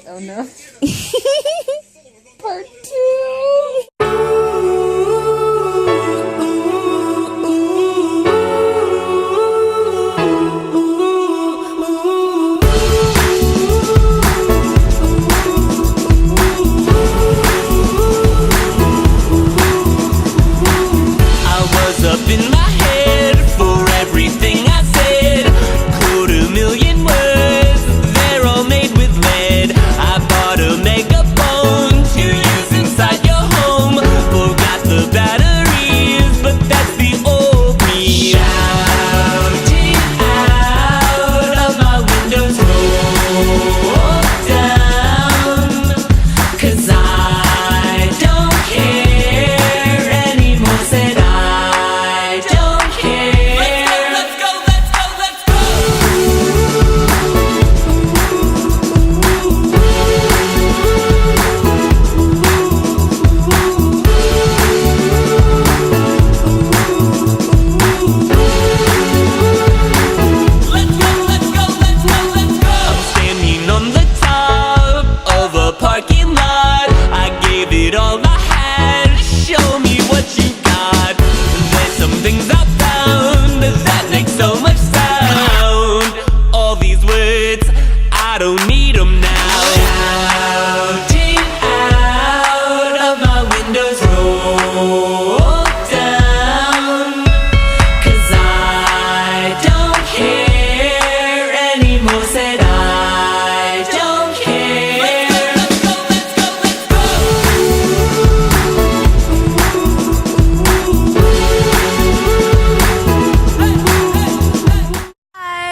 Oh no. Part 2.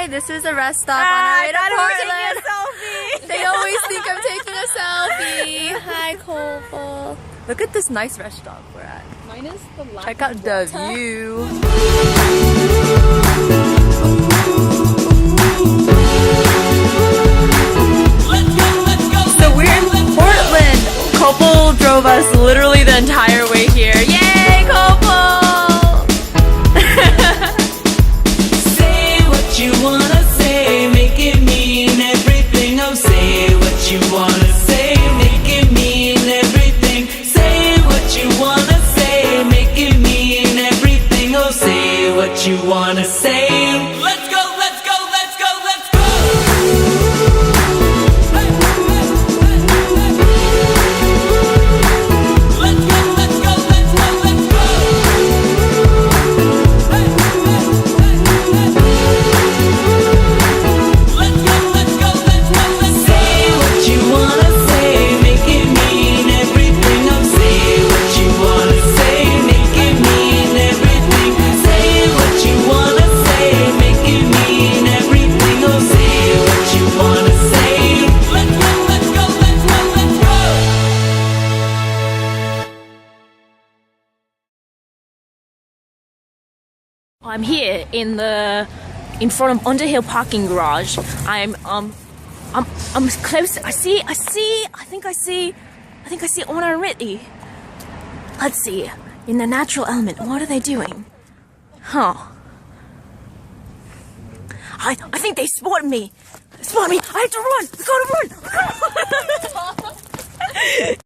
This is a rest stop on our way to Portland. They always think I'm taking a selfie. Hi, Cole. Look at this nice rest stop we're at. Mine is the last. Check out the view. So we're in Portland. Copel drove us literally the entire way here. Yay, Copel! You wanna say, make it mean everything. Oh, say what you wanna say, make it mean everything. Say what you wanna say, make it mean everything. Oh, say what you wanna say. Let's go, let's go, let's go, let's go. Let's go, let's go, let's go, let's go. I'm here in front of Underhill parking garage. I'm close. I think I see Oona and Ritty. Let's see. In the natural element, what are they doing? Huh. I think they spotted me. I have to run. I gotta run.